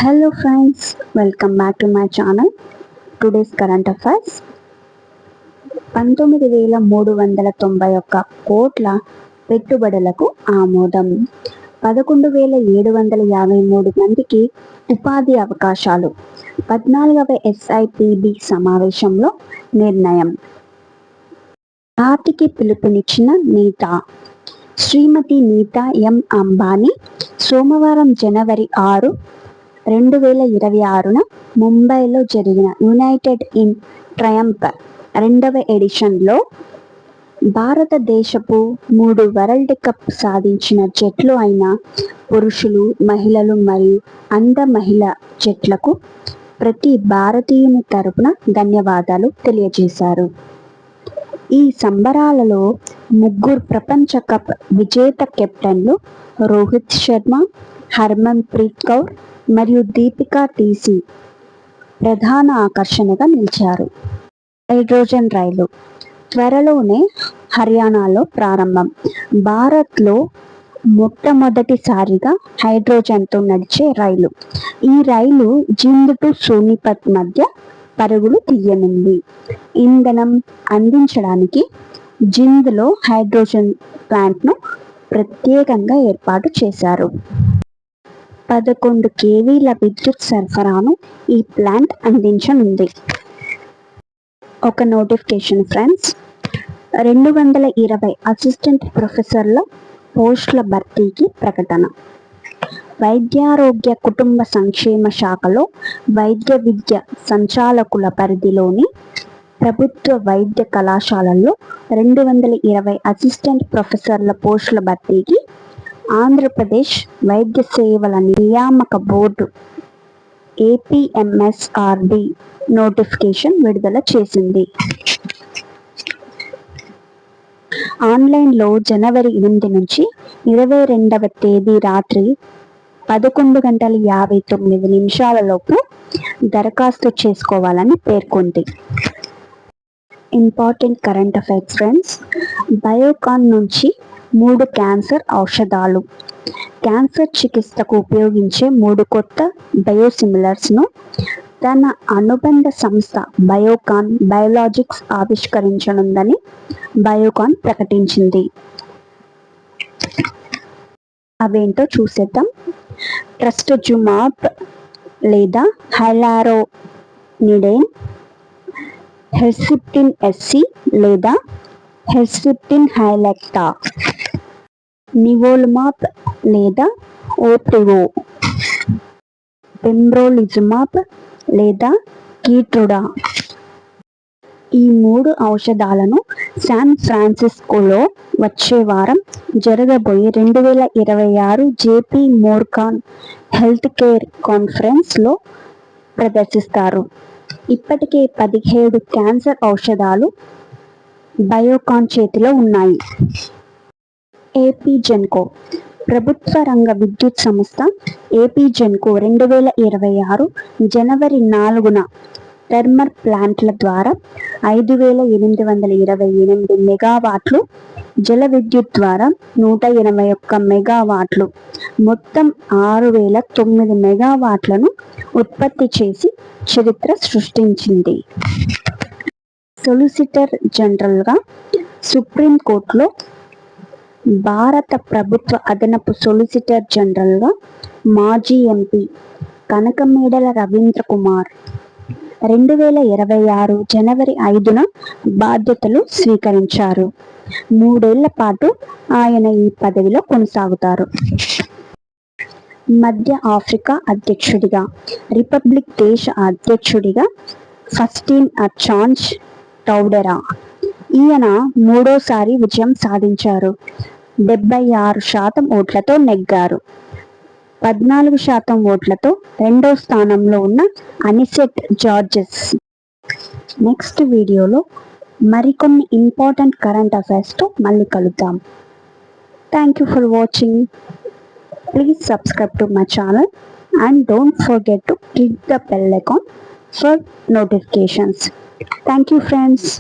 Hello friends, welcome back to my channel. Today's current affairs. 19,391 కోట్ల పెట్టుబడులకు ఆమోదం. 11,753 మందికి ఉపాధి అవకాశాలు. 14వ SIPB సమావేశంలో నిర్ణయం. పార్టీకి పిలుపునిచ్చిన నేత శ్రీమతి నీతా ఎం అంబానీ సోమవారం జనవరి 6, 2026న ముంబైలో జరిగిన యునైటెడ్ ఇన్ ట్రయంఫ్ 2వ ఎడిషన్లో భారతదేశపు 3 వరల్డ్ కప్ సాధించిన జట్లు అయిన పురుషులు, మహిళలు మరియు అంధ మహిళ జట్లకు ప్రతి భారతీయుని తరపున ధన్యవాదాలు తెలియజేశారు. ఈ సంబరాలలో 3 ప్రపంచ కప్ విజేత కెప్టెన్లు రోహిత్ శర్మ, హర్మన్ ప్రీత్ కౌర్ మరియు దీపికా టీసీ ప్రధాన ఆకర్షణగా నిలిచారు. హైడ్రోజన్ రైలు త్వరలోనే హర్యానాలో ప్రారంభం. భారత్లో మొట్టమొదటిసారిగా హైడ్రోజన్తో నడిచే రైలు. ఈ రైలు జింద్ టు సోనిపత్ మధ్య పరుగులు తీయనుంది. ఇంధనం అందించడానికి జింద్లో హైడ్రోజన్ ప్లాంట్ను ప్రత్యేకంగా ఏర్పాటు చేశారు. 11 kVల విద్యుత్ సరఫరాను ఈ ప్లాంట్ అందించనుంది. ఒక నోటిఫికేషన్ ఫ్రెండ్స్, 220 అసిస్టెంట్ ప్రొఫెసర్ల పోస్టుల భర్తీకి ప్రకటన. వైద్యారోగ్య కుటుంబ సంక్షేమ శాఖలో వైద్య విద్య సంచాలకుల పరిధిలోని ప్రభుత్వ వైద్య కళాశాలల్లో 220 అసిస్టెంట్ ప్రొఫెసర్ల పోస్టుల భర్తీకి ఆంధ్రప్రదేశ్ వైద్య సేవల నియామక బోర్డు APMSRB నోటిఫికేషన్ విడుదల చేసింది. ఆన్లైన్లో జనవరి 8 నుంచి 22వ తేదీ రాత్రి 11:59 దరఖాస్తు చేసుకోవాలని పేర్కొంది. Important current affairs friends. Biocon నుంచి 3 క్యాన్సర్ ఔషధాలు. క్యాన్సర్ చికిత్సకు ఉపయోగించే 3 కొత్త బయోసిమిలర్స్ను తన అనుబంధ సంస్థ బయోకాన్ బయోలాజిక్స్ ఆవిష్కరించనుందని బయోకాన్ ప్రకటించింది. అవేంటో చూసేద్దాం. ట్రస్టజుమాబ్ లేదా హైలారోనిడేన్, హెర్సిప్టిన్ SC లేదా హెర్సిప్టిన్ హైలెక్టా, నివోలుమాబ్ లేదా ఓప్టివో, పెమ్బ్రోలిజుమాబ్ లేదా కీట్రుడా. ఈ 3 ఔషధాలను శాన్ ఫ్రాన్సిస్కోలో వచ్చే వారం జరగబోయే 2026 JP మోర్గాన్ హెల్త్ కేర్ కాన్ఫరెన్స్లో ప్రదర్శిస్తారు. ఇప్పటికే 17 క్యాన్సర్ ఔషధాలు బయోకాన్ చేతిలో ఉన్నాయి. ఏపీజెన్కో ప్రభుత్వ రంగ విద్యుత్ సంస్థ ఏపీజెన్కో 2026 జనవరి 4న థర్మల్ ప్లాంట్ల ద్వారా 5,828 మెగావాట్లు, జల విద్యుత్ ద్వారా 181 మెగావాట్లు, మొత్తం 6,009 మెగావాట్లను ఉత్పత్తి చేసి చరిత్ర సృష్టించింది. సొలిసిటర్ జనరల్గా సుప్రీంకోర్టులో భారత ప్రభుత్వ అదనపు సొలిసిటర్ జనరల్గా మాజీ MP కనకమేడల రవీంద్ర కుమార్ 2026 జనవరి 5న బాధ్యతలు స్వీకరించారు. 3 ఏళ్ల పాటు ఆయన ఈ పదవిలో కొనసాగుతారు. మధ్య ఆఫ్రికా అధ్యక్షుడిగా, రిపబ్లిక్ దేశ అధ్యక్షుడిగా ఫస్టిన్ అర్చాంజ్ టౌడెరా. ఈయన 3వసారి విజయం సాధించారు. 76% ఓట్లతో నెగ్గారు. 14% ఓట్లతో 2వ స్థానంలో ఉన్న అనిసెట్ జార్జెస్. నెక్స్ట్ వీడియోలో మరికొన్ని ఇంపార్టెంట్ కరెంట్ అఫైర్స్తో మళ్ళీ కలుద్దాం. Thank you for watching. Please subscribe to my channel and don't forget to click the bell icon for notifications. Thank you friends.